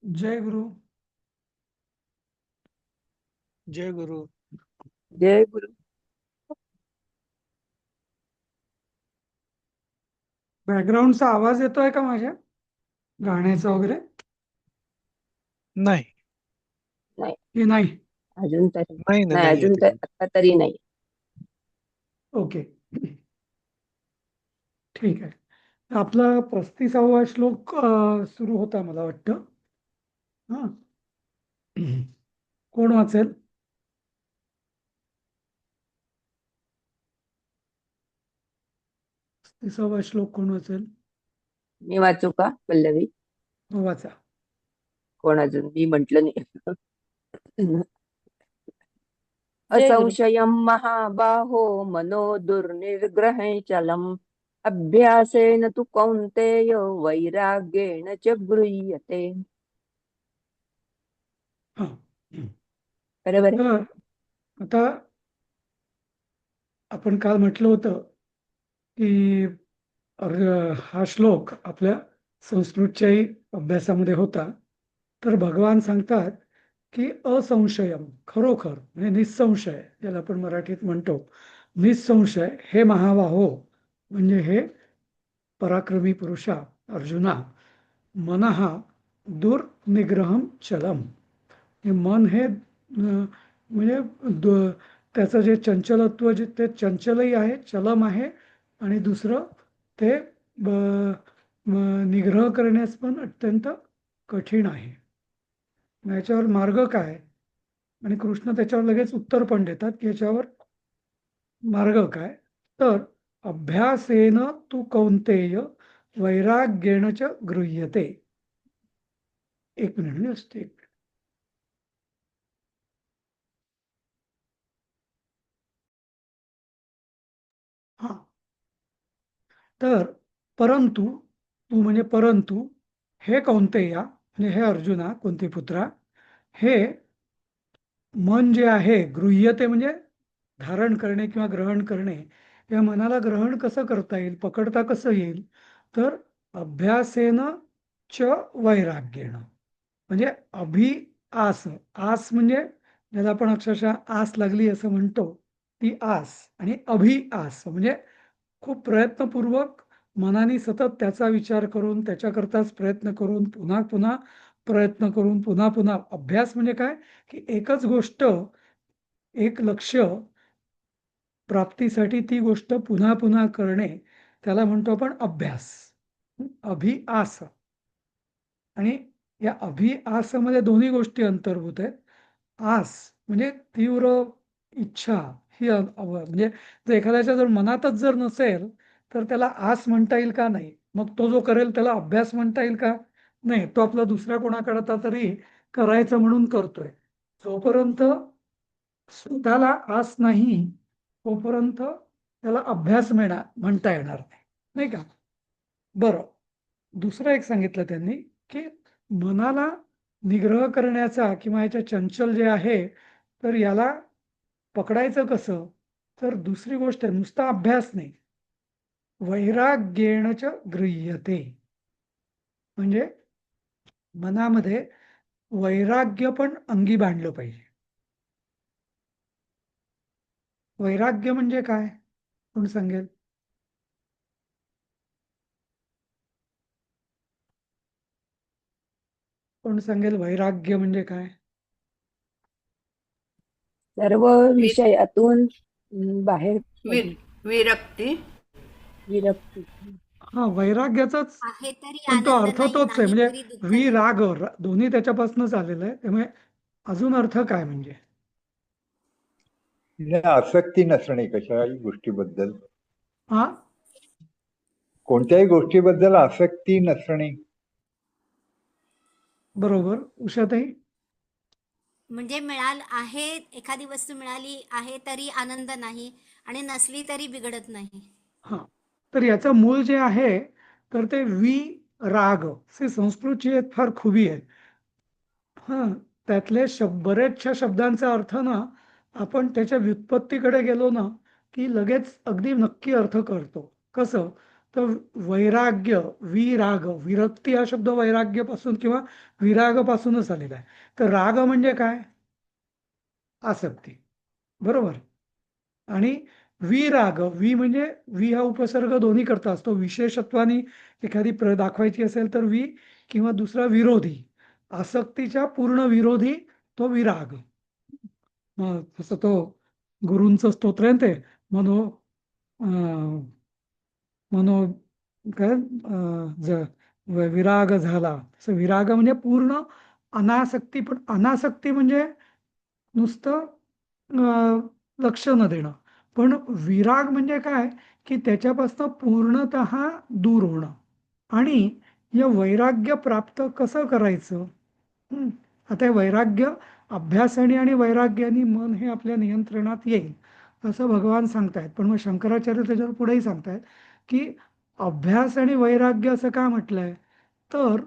जय गुरु. जय गुरु. जय गुरु. बॅकग्राऊंडचा आवाज येतोय का माझ्या गाण्याचा वगैरे नाही नाही, की नाही? अजून तरी नाही ना, नाही, नाही अजून येते तर काही. आता तरी नाही. ओके, ठीक आहे. आपला 35वा श्लोक सुरू होता मला वाटतं. हा, कोण वाचेल? 35वा श्लोक कोण वाचेल? मी वाचू का पल्लवी? हो, वाचा. कोण अजून मी म्हंटल नाही. जय गुरु. असंशयं महाबाहो मनो दुर्निग्रहं चलम् अभ्यासेन तु कौन्तेय वैराग्येण च गृह्यते. हा, बरोबर आहे. तर आता आपण काल म्हटलं होतं की हा श्लोक आपल्या संस्कृतच्याही अभ्यासामध्ये होता. तर भगवान सांगतात की असंशयम, खरोखर म्हणजे निसंशय, ज्याला आपण मराठीत म्हणतो निसंशय, हे महाबाहो म्हणजे हे पराक्रमी पुरुषा अर्जुना, मनहा दुर्निग्रहम चलम, हे मन हे म्हणजे त्याचं जे चंचलत्व, जे ते चंचलही आहे, चलम आहे, आणि दुसरं ते निग्रह करण्यास पण अत्यंत कठीण आहे. याच्यावर मार्ग काय? आणि कृष्ण त्याच्यावर लगेच उत्तर पण देतात की याच्यावर मार्ग काय. तर अभ्यासेन तू कौंतेय वैराग्येण च गृह्यते. एक मिनिट असते. हा, तर परंतु, तू म्हणजे परंतु, हे कौंतेया म्हणजे हे अर्जुना, कुंतीपुत्रा, हे मन जे आहे, गृह्यते म्हणजे धारण करणे किंवा ग्रहण करणे, या मनाला ग्रहण कसं करता येईल, पकडता कसं येईल? तर अभ्यासेन च वैराग्येण, म्हणजे आस, आस म्हणजे ज्याला आपण अक्षरशः आस लागली असं म्हणतो, ती आस. आणि आस म्हणजे खूप प्रयत्नपूर्वक मनाने सतत त्याचा विचार करून, त्याच्याकरताच प्रयत्न करून, पुन्हा पुन्हा प्रयत्न करून, पुन्हा पुन्हा अभ्यास म्हणजे काय की एकच गोष्ट, एक लक्ष्य प्राप्तीसाठी ती गोष्ट पुन्हा पुन्हा करणे, त्याला म्हणतो आपण अभ्यास. आस. आणि या आसमध्ये दोन्ही गोष्टी अंतर्भूत आहेत. आस म्हणजे तीव्र इच्छा, ही म्हणजे जर एखाद्याच्या जर मनातच जर नसेल तर त्याला आस म्हणता येईल का? नाही. मग तो जो करेल त्याला अभ्यास म्हणता येईल का? नाही. तो आपला दुसऱ्या कोणाकडता तरी करायचं म्हणून करतोय. जोपर्यंत स्वतःला आस नाही तोपर्यंत त्याला अभ्यास म्हणता येणार नाही, नाही का? बरं, दुसरं एक सांगितलं त्यांनी की मनाला निग्रह करण्याचा किंवा याच्या चंचल जे आहे, तर याला पकडायचं कसं? तर दुसरी गोष्ट आहे, नुसता अभ्यास नाही, वैराग्येण च गृह्यते, म्हणजे मनामध्ये वैराग्य पण अंगी बांधलं पाहिजे. वैराग्य म्हणजे काय? कोण सांगेल? कोण सांगेल वैराग्य म्हणजे काय? सर्व विषयातून बाहेर वीर पडणे, विरक्ती. विरक्ती. हा, वैराग्याचाच आहे तरी पण तो आनंद अर्थ नाही, तोच आहे. नाही म्हणजे तरी दुःख नाही. दोन्ही त्याच्यापासूनच आलेलं आहे. त्यामुळे अजून अर्थ काय म्हणजे? आसक्ती नसणे कशाही गोष्टीबद्दल, हा, कोणत्याही गोष्टीबद्दल आसक्ती नसणे. बरोबर. उषाताई? म्हणजे आहे, एखादी वस्तू मिळाली आहे तरी आनंद नाही, आणि नसली तरी बिघडत नाही. हा, तर याचं मूळ जे आहे तर ते राग, संस्कृतची एक फार खुबी आहे. हा, त्यातले बरेचशा शब्दांचा अर्थ ना, आपण त्याच्या व्युत्पत्तीकडे गेलो ना की लगेच अगदी नक्की अर्थ करतो. कसं? तर वैराग्य, विराग, विरक्ती हा शब्द वैराग्यापासून किंवा विरागापासूनच आलेला आहे. तर राग म्हणजे काय? आसक्ती, बरोबर. आणि विराग, म्हणजे वी हा उपसर्ग दोन्ही करता असतो. विशेषत्वाने एखादी दाखवायची असेल तर वी, किंवा दुसरा विरोधी, आसक्तीच्या पूर्ण विरोधी तो विराग. मग तसं तो गुरूंचं स्तोत्र आहे ना ते, मनो अं, मनो काय विराग झाला. तसं विराग म्हणजे पूर्ण अनासक्ती. पण अनासक्ती म्हणजे नुसतं लक्ष न देणं. पण विराग म्हणजे काय, की त्याच्यापासून पूर्णतः दूर होणं. आणि या वैराग्य प्राप्त कसं करायचं? हं. आता हे वैराग्य अभ्यासाने आणि वैराग्याने मन हे आपल्या नियंत्रणात येईल असं भगवान सांगतायत. पण मग शंकराचार्य त्याच्यावर पुढेही सांगतायत की अभ्यास आणि वैराग्य असं का म्हटलंय, तर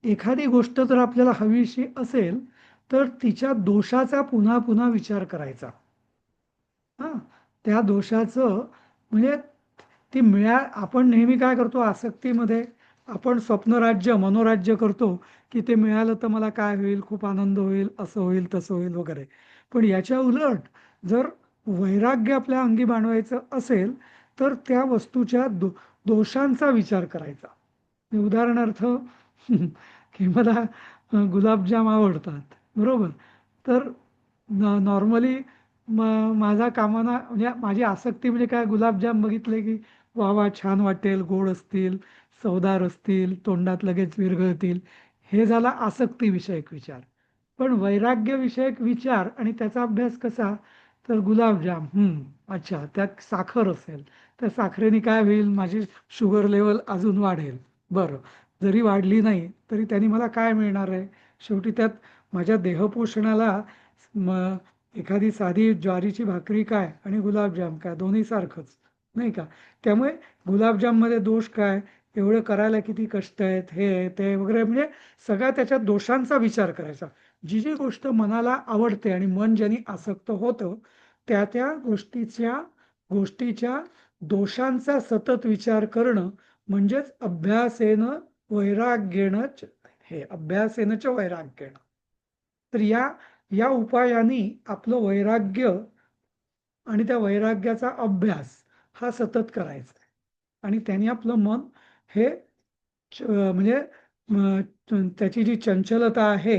एखादी गोष्ट जर आपल्याला हवीशी असेल तर तिच्या दोषाचा पुन्हा पुन्हा विचार करायचा. हां, त्या दोषाचं म्हणजे ती आपण नेहमी काय करतो आसक्तीमध्ये, आपण स्वप्नराज्य, मनोराज्य करतो की ते मिळालं तर मला काय होईल, खूप आनंद होईल, असं होईल, तसं होईल वगैरे. पण याच्या उलट जर वैराग्य आपल्या अंगी बाणवायचं असेल तर त्या वस्तूच्या दोषांचा विचार करायचा. उदाहरणार्थ की मला गुलाबजाम आवडतात, बरोबर. तर नॉर्मली माझा कामाना म्हणजे माझी आसक्ती म्हणजे काय, गुलाबजाम बघितले की वा वा छान वाटेल, गोड असतील, चवदार असतील, तोंडात लगेच विरघळतील, हे झाला आसक्तीविषयक विचार. पण वैराग्यविषयक विचार आणि त्याचा अभ्यास कसा, तर गुलाबजाम, अच्छा त्यात साखर असेल, त्या साखरेने काय होईल, माझी शुगर लेवल अजून वाढेल. बरं, जरी वाढली नाही तरी त्यांनी मला काय मिळणार आहे, शेवटी त्यात माझ्या देहपोषणाला एखादी साधी ज्वारीची भाकरी काय आणि गुलाबजाम काय, दोन्ही सारखंच, नाही का. त्यामुळे गुलाबजाममध्ये दोष काय, एवढं करायला किती कष्ट आहेत, हे ते वगैरे, म्हणजे सगळ्या त्याच्यात दोषांचा विचार करायचा. जी जी गोष्ट मनाला आवडते आणि मन ज्यांनी आसक्त होतं त्या त्या गोष्टीच्या दोषांचा सतत विचार करणं म्हणजेच अभ्यासेन वैराग्येणच, हे अभ्यासेनच वैराग्येण. तर या उपायांनी आपलं वैराग्य आणि त्या वैराग्याचा अभ्यास हा सतत करायचा आहे. आणि त्यांनी आपलं मन हे म्हणजे त्याची जी चंचलता आहे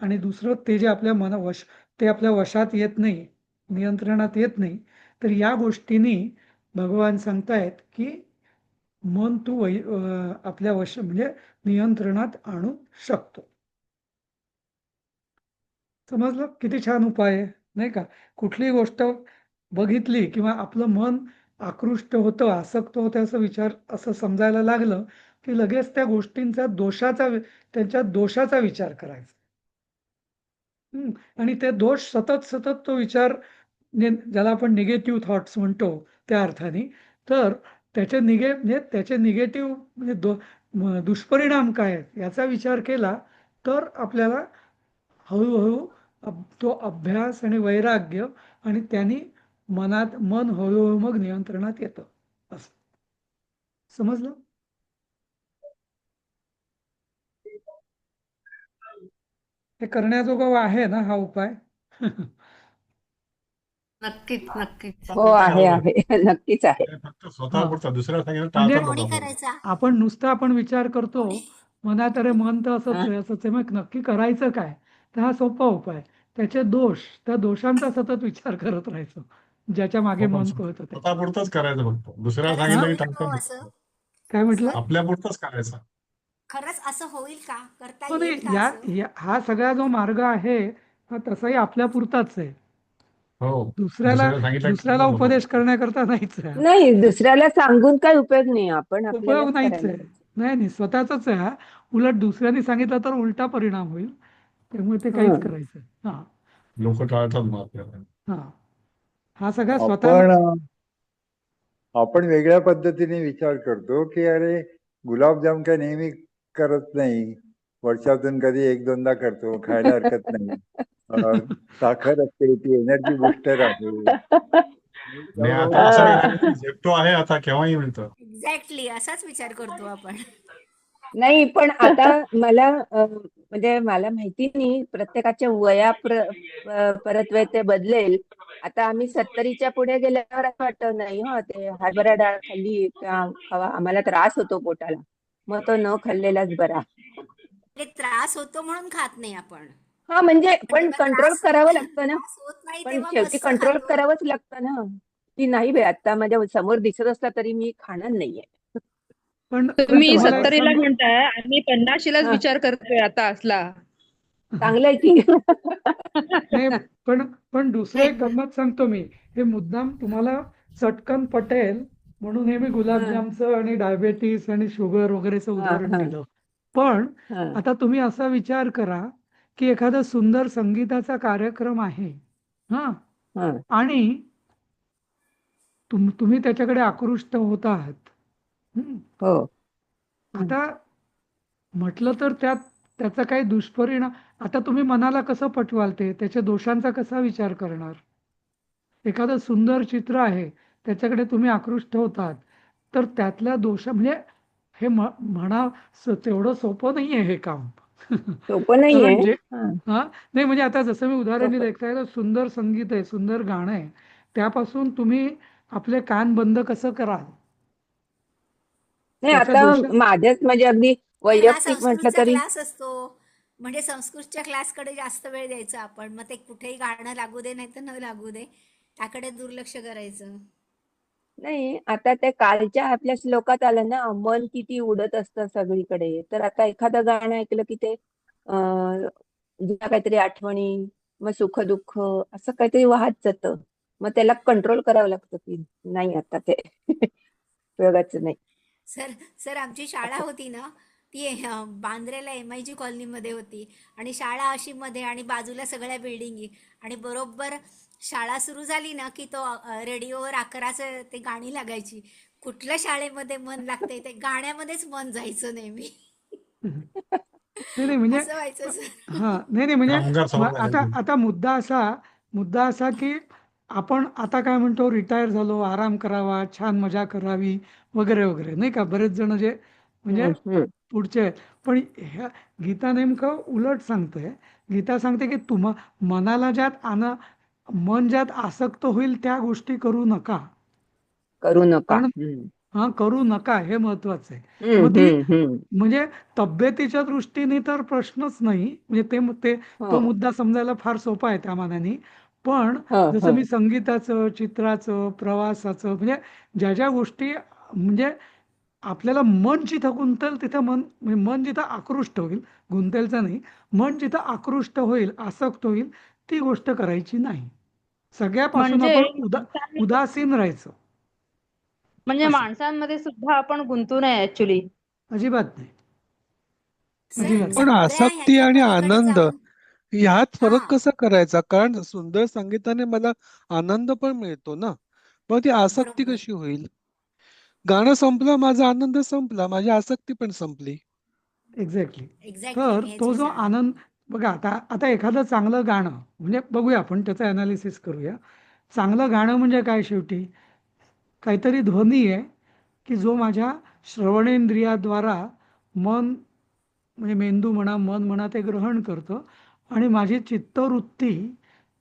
आणि दुसरं ते जे आपल्या ते आपल्या वशात येत नाही, नियंत्रणात येत नाही. तर या गोष्टींनी भगवान सांगतायत की मन तू आपल्या म्हणजे नियंत्रणात आणू शकतो. समजलं? किती छान उपाय आहे, नाही का. कुठलीही गोष्ट बघितली किंवा आपलं मन आकृष्ट होतं, आसक्त होतं, असं विचार असं समजायला लागलं की लगेच त्या गोष्टींचा त्यांच्या दोषाचा विचार करायचा. आणि ते दोष सतत सतत तो विचार, ज्याला आपण निगेटिव्ह थॉट्स म्हणतो त्या अर्थाने, तर त्याचे निगेटिव्ह म्हणजे दुष्परिणाम काय आहेत याचा विचार केला तर आपल्याला हळूहळू तो अभ्यास आणि वैराग्य, आणि त्यांनी मन हळूहळू मग नियंत्रणात येतं. असं समजलं? हे करण्याजोगं आहे ना हा उपाय? नक्कीच नक्कीच. हो, आहे आहे नक्कीच आहे. हे फक्त स्वतःपुरता, दुसऱ्या सांगितलं म्हणजे टाळतात कोणी लोक. करायचा? आपण विचार करतो कोणी? मनात, अरे मन तर असंच हा? आहे, असंच आहे, मग नक्की करायचं काय. तर हा सोपा उपाय, त्याचे दोष, त्या दोषांचा सतत विचार करत राहायचं, ज्याच्या मागे हो, पण मन पळत ते. स्वतःपुरतंच करायचं फक्त, दुसऱ्या खरंच सांगितलं की होईल टाळतात हो लोक. असं? काय म्हटलं? सर, आपल्यापुरतंच करायचं. खरंच असं होईल का, करता हो येईल का नाही, असं? हा सगळा जो मार्ग आहे हा तसाही आपल्या पुरताच आहे, हो, दुसऱ्याला दुसऱ्या सांगितलं की दुसऱ्याला टाळतात लोक. उपदेश करण्याकरता नाहीच आहे. नाही, दुसऱ्याला सांगून काय उपयोग नाही, आपण उपयोग आपल्यालाच नाहीच करायला आहे. पाहिजे. नाही नाही, स्वतःच आहे हा. उलट दुसऱ्यांनी सांगितलं तर उलटा परिणाम होईल, त्यामुळे ते काहीच हं. करायचं. हा लोक टाळतात मग आपल्याला. हा हा सगळा स्वतः. आपण वेगळ्या पद्धतीने विचार करतो की अरे गुलाबजाम काय नेहमी करत नाही, वर्षातून कधी एक दोनदा करतो, खायला हरकत नाही. साखर असते, ती एनर्जी बुस्टर आहे. नाही आता असं नाही, झेप्टो आहे आता केव्हाही मिळतं. एक्झॅक्टली असाच विचार करतो आपण. नाही पण आता मला म्हणजे मला माहिती नाही प्रत्येकाच्या परत्वे ते बदलेल. आता आम्ही 70च्या पुढे गेल्यावर असं वाटतं नाही हो ते हरभरा डाळ खाल्ली का खावा आम्हाला त्रास होतो पोटाला मग तो न खाल्लेलाच बरा. ते त्रास होतो म्हणून खात नाही आपण. हा म्हणजे पण पण जेव्हा कंट्रोल करावं लागतं ना. त्रास होत नाही पण तेव्हा शेवटी मस्त कंट्रोल खातो. करावंच लागतं ना की नाही बे आता माझ्या समोर दिसत असला तरी मी खाणार नाहीये. पण तुम्ही तुम्हाला एक 70ला सांगू म्हणताय आम्ही 50शीलाच हा, विचार करतोय आता असला. चांगलंय की. नाही पण पण दुसरं एक गंमत सांगतो मी. हे मुद्दाम तुम्हाला चटकन पटेल म्हणून हे मी हा, गुलाबजामचं आणि डायबेटीस आणि शुगर वगैरेचं हा, उदाहरण हा, दिलं. पण हा, आता तुम्ही असा विचार करा की एखादा सुंदर संगीताचा कार्यक्रम आहे हा हा. आणि तुम्ही त्याच्याकडे आकृष्ट होत आहात. हं. हो. हं. आता म्हटलं तर त्याचा काही दुष्परिणाम आता तुम्ही मनाला कसं पटवाल त्याच्या दोषांचा कसा विचार करणार. एखादं सुंदर चित्र आहे त्याच्याकडे तुम्ही आकृष्ट होतात तर त्यातल्या म्हणजे हे म्हणा तेवढं सोपं नाहीये हे काम. सोपं नाहीये. कारण जे हा, हा नाही म्हणजे आता जसं मी उदाहरण सोपं. दिलं एखादं सुंदर संगीत आहे सुंदर गाणं आहे त्यापासून तुम्ही आपले कान बंद कसं कराल नाही त्याच्या आता दोष माझ्याच म्हणजे अगदी तर हा वैयक्तिक म्हटलं संस्कृतचा तरी क्लास असतो. म्हणजे संस्कृतच्या क्लासकडे जास्त वेळ द्यायचा आपण. मग ते कुठेही गाणं लागू दे नाही तर न लागू दे त्याकडे दुर्लक्ष करायचं. नाही आता ते कालच्या आपल्या श्लोकात आलं ना मन किती उडत असतं सगळीकडे तर आता एखादं गाणं ऐकलं की ते जुन्या काहीतरी आठवणी मग सुख दुःख असं काहीतरी वाहत जातं मग त्याला कंट्रोल करावं लागतं की नाही आता ते उपयोगाचं नाही सर सर आमची शाळा असं. होती ना ती बांद्रेला MIG कॉलनीमध्ये होती. आणि शाळा अशी मध्ये आणि बाजूला सगळ्या बिल्डिंगी. आणि बरोबर शाळा सुरू झाली ना की तो रेडिओवर 11चं ते गाणी लागायची. कुठल्या शाळेमध्ये मन लागतंय ते गाण्यामध्येच मन जायचं नेहमी. नाही नाही म्हणजे असं व्हायचं सर. हा नाही नाही म्हणजे कामगार आता समाजासाठी. आता मुद्दा असा की आपण आता काय म्हणतो रिटायर झालो आराम करावा छान मजा करावी वगैरे वगैरे नाही का बरेच जण जे म्हणजे हम्म. पुढचे आहेत. पण ह्या गीता नेमकं उलट सांगते. गीता सांगते की मनाला मन ज्यात आसक्त होईल त्या गोष्टी करू नका. करू नका. कारण हम्म. हा करू नका हे महत्वाचं आहे. हम्म, मग ती हम्म, हम्म. म्हणजे तब्येतीच्या दृष्टीने तर प्रश्नच नाही म्हणजे तो हो मुद्दा समजायला फार सोपा आहे त्या मानाने. पण हो जसं हो मी संगीताचं चित्राचं प्रवासाचं म्हणजे ज्या ज्या गोष्टी म्हणजे आपल्याला मन जिथं गुंतेल तिथं म्हणजे मन जिथं आकृष्ट होईल गुंतेलचं नाही मन जिथं आकृष्ट होईल आसक्त होईल ती गोष्ट करायची नाही. सगळ्यापासून म्हणजे आपण माणसांमध्ये उदासीन राहायचं म्हणजे असं माणसांमध्ये सुद्धा आपण गुंतू नये ऍक्च्युली. अजिबात नाही सर अजिबात पण नाही. सगळ्या आसक्ती ह्याच्या आणि पलीकडे आनंद जाऊन ह्यात फरक हा कसा करायचा कारण सुंदर संगीताने मला आनंद पण मिळतो ना मग ती आसक्ती बरोबर कशी होईल गाणं संपलं माझा आनंद संपला माझी आसक्ती पण संपली. एक्झॅक्टली. एक्झॅक्टली तर मी हेच तो जो विचारणार. आनंद बघा आता आता एखादं चांगलं गाणं म्हणजे बघूया आपण त्याचं अनालिसिस करूया. चांगलं गाणं म्हणजे काय शेवटी काहीतरी ध्वनी आहे की जो माझ्या श्रवणेंद्रियाद्वारा मन म्हणजे मेंदू म्हणा मन म्हणा ते ग्रहण करतं आणि माझी चित्तवृत्ती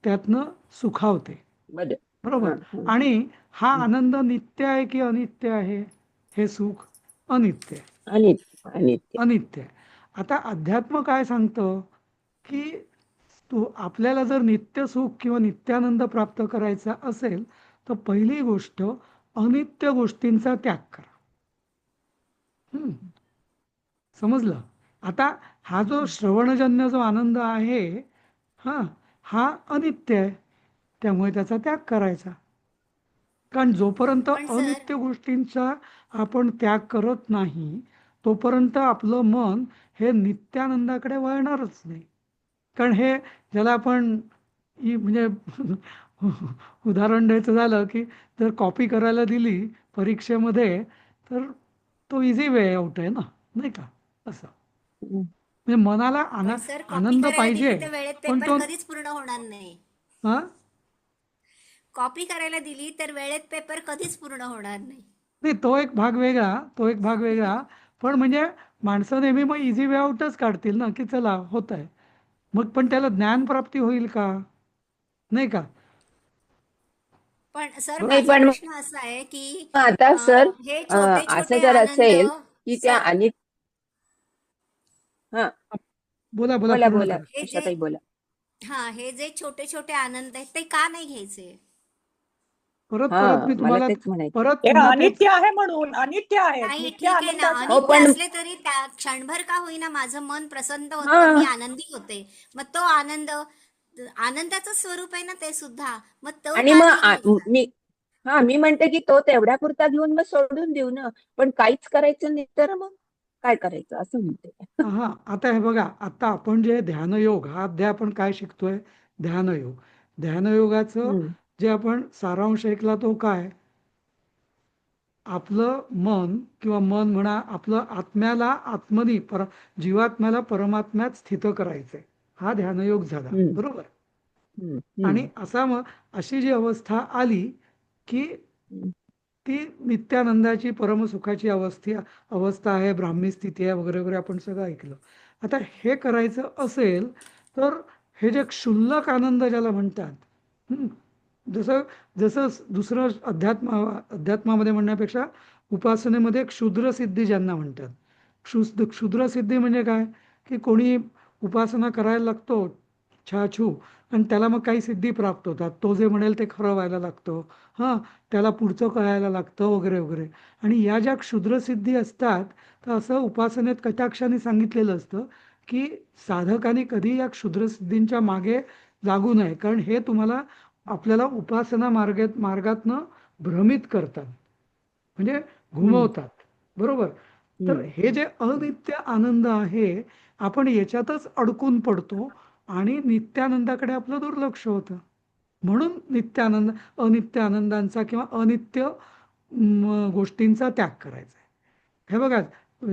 त्यातनं सुखावते. बरं. बरोबर. हा, हा, आणि हा हम्म. आनंद नित्य आहे की अनित्य आहे हे सुख अनित्य आहे. आणि आणि ते. अनित्य आहे. आता अध्यात्म काय सांगतं की आपल्याला जर नित्य सुख किंवा नित्यानंद प्राप्त करायचा असेल तर पहिली गोष्ट अनित्य गोष्टींचा त्याग करा. हम्म. समजलं. आता हा जो श्रवणजन्य जो आनंद आहे हा हा अनित्य आहे त्यामुळे त्याचा त्याग करायचा. कारण जोपर्यंत पण सर अनित्य गोष्टींचा आपण त्याग करत नाही तोपर्यंत आपलं मन हे नित्यानंदाकडे वळणारच नाही. कारण हे ज्याला आपण म्हणजे उदाहरण द्यायचं झालं की जर कॉपी करायला दिली परीक्षेमध्ये तर तो इझी वे आउट आहे ना नाही का असं. हम्म. म्हणजे मनाला पण सर कॉपी आनंद करायला पाहिजे दिली तर वेळेत पण पेपर तो कधीच पूर्ण होणार नाही. हा कॉपी करायला दिली तर वेळेत पेपर कधीच पूर्ण होणार नाही. नाही, तो एक भाग वेगळा, तो एक भाग वेगळा. पण म्हणजे माणसं नेहमी मग इझी वे आउटच काढतील ना, की चला होत आहे. मग पण त्याला ज्ञान प्राप्ती होईल का? नाही का? पण सर बरोबर. नाही माझा पण मग प्रश्न असा आहे की आता सर हे छोटे असं छोटे जर आनंद असेल की त्या सर आणि हा बोला बोला, बोला पूर्ण बोला करा. हे जे आशाताई बोला. हे जे छोटे छोटे आनंद आहेत ते का नाही घ्यायचे? परत हा परत मी मला तुम्हाला तेच म्हणायचं. परत ते पुन्हा तेच अनित्य आहे म्हणून अनित्य आहेत नाही नित्य ठीक आहे ना, आनंदाचा हो अनित्य पण असले तरी त्या क्षणभर का होईना माझं मन प्रसन्न हा होतं, मी आनंदी होते. मग तो आनंद आनंदाचं स्वरूप आहे ना ते सुद्धा, मग तो आणि का मग नाही घ्यायचा? मी म्हणते की तो तेवढ्या पुरता घेऊन मग सोडून देऊ ना, पण काहीच करायचं नाही तर मग काय करायचं असं म्हणते. हा, आता हे बघा, आता आपण जे ध्यानयोग हा अध्याय आपण काय शिकतोय? ध्यानयोग. ध्यानयोगाचं हम्म, जे आपण सारांश ऐकला तो काय? आपलं मन किंवा मन म्हणा, आपलं आत्म्याला आत्मनी जीवात्म्याला परमात्म्यात स्थित करायचंय. हा ध्यानयोग झाला, हम्म, बरोबर. हम्म, आणि हम्म, अशी जी अवस्था आली की हम्म, ती नित्यानंदाची परमसुखाची अवस्था आहे, ब्राह्मी स्थिती आहे, वगैरे वगैरे आपण सगळं ऐकलं. आता हे करायचं असेल तर हे जे क्षुल्लक आनंद ज्याला म्हणतात, हं, जसं जसं दुसरं अध्यात्मामध्ये म्हणण्यापेक्षा उपासनेमध्ये क्षुद्र सिद्धी ज्यांना म्हणतात. क्षुद्र सिद्धी म्हणजे काय? की कोणी उपासना करायला लागतो छाछू, आणि त्याला मग काही सिद्धी प्राप्त होतात. तो जे म्हणेल ते खरं व्हायला लागतं. हां, त्याला पुढचं कळायला लागतं, वगैरे वगैरे. आणि या ज्या क्षुद्रसिद्धी असतात, तर असं उपासनेत कटाक्षाने सांगितलेलं असतं की साधकाने कधी या क्षुद्रसिद्धींच्या मागे लागू नये, कारण हे तुम्हाला आपल्याला उपासना मार्गातनं भ्रमित करतात, म्हणजे हम्म, घुमवतात, बरोबर. तर हम्म, हे जे अनित्य आनंद आहे, आपण याच्यातच अडकून पडतो आणि नित्यानंदाकडे आपलं दुर्लक्ष होतं. म्हणून अनित्य आनंदांचा किंवा अनित्य गोष्टींचा त्याग करायचा आहे. हे बघा,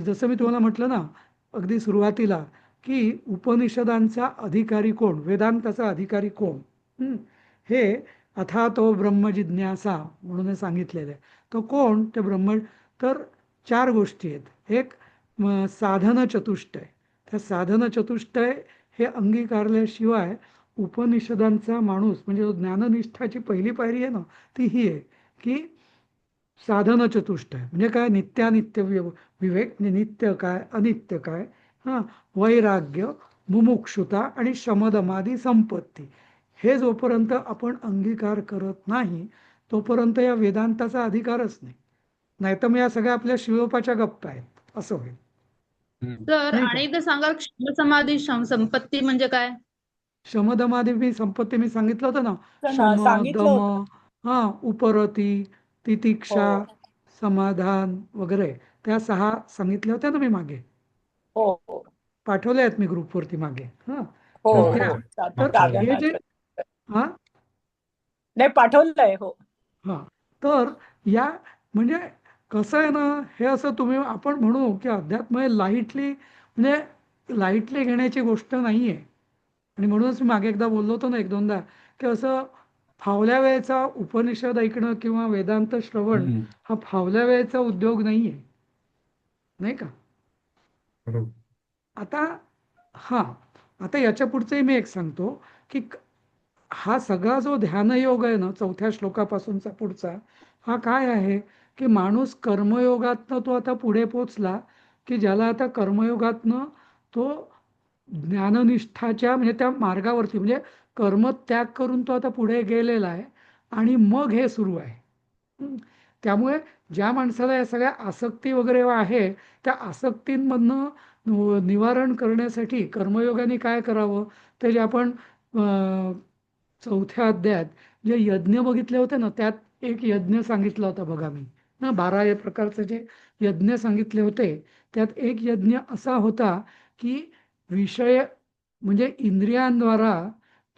जसं मी तुम्हाला म्हटलं ना अगदी सुरुवातीला, की उपनिषदांचा अधिकारी कोण, वेदांताचा अधिकारी कोण, हे अथा तो ब्रह्मजिज्ञासा म्हणून हे सांगितलेलं आहे. तो कोण ते तर 4 गोष्टी आहेत. एक साधन चतुष्टय. त्या साधन चतुष्टय हे अंगीकारल्याशिवाय उपनिषदांचा माणूस, म्हणजे जो ज्ञाननिष्ठाची पहिली पायरी आहे ना, ती ही आहे की साधन चतुष्टय म्हणजे काय? नित्यानित्य विवेक, नित्य काय, अनित्य काय, हां, वैराग्य, मुमुक्षुता आणि शमदमादी संपत्ती. हे जोपर्यंत आपण अंगीकार करत नाही तोपर्यंत या वेदांताचा अधिकारच नाही. नाहीतर मग या सगळ्या आपल्या शिवोपाच्या गप्पा आहेत, असं होईल, तर नाही का? आणि एकदा सांगा, क्षुद्र समाधी संपत्ती म्हणजे काय? शमदमादी संपत्ती मी सांगितलं होतं ना. शम, सांगितलं दम, होतं. हा, उपरती, हो तितिक्षा, समाधान वगैरे, त्या 6 सांगितल्या होत्या ना मी मागे. हो हो पाठवल्या आहेत मी ग्रुपवरती मागे. हा, हो तर हो त्या, हो हो तर पाठवलंय. हे जे, हा, नाही पाठवलंय हो. हा, तर या म्हणजे कसं आहे ना, हे असं तुम्ही आपण म्हणू की अध्यात्म हे लाईटली, म्हणजे लाईटली घेण्याची गोष्ट नाही आहे. आणि म्हणूनच मी मागे एकदा बोललो होतो ना, एक दोनदा, की असं फावल्या वेळेचा उपनिषद ऐकणं किंवा वेदांत श्रवण हम्म, हा फावल्या वेळेचा उद्योग नाही आहे, नाही का? बरोबर. आता हा, आता याच्या पुढचंही मी एक सांगतो की हा सगळा जो ध्यानयोग आहे ना, 4थ्या श्लोकापासूनचा पुढचा, हा काय आहे? की माणूस कर्मयोगातनं तो आता पुढे पोचला, की ज्याला आता कर्मयोगातनं तो ज्ञाननिष्ठाच्या म्हणजे त्या मार्गावरती, म्हणजे कर्मत्याग करून तो आता पुढे गेलेला आहे, आणि मग हे सुरू आहे. हं. त्यामुळे ज्या माणसाला या सगळ्या आसक्ती वगैरे आहे, त्या आसक्तींमधनं निवारण करण्यासाठी कर्मयोगाने काय करावं, ते जे आपण 4थ्या अध्यायात जे यज्ञ बघितले होते ना, त्यात एक यज्ञ सांगितला होता बघा मी ना, 12 प्रकारचे जे यज्ञ सांगितले होते, त्यात एक यज्ञ असा होता की विषय, म्हणजे इंद्रियांद्वारा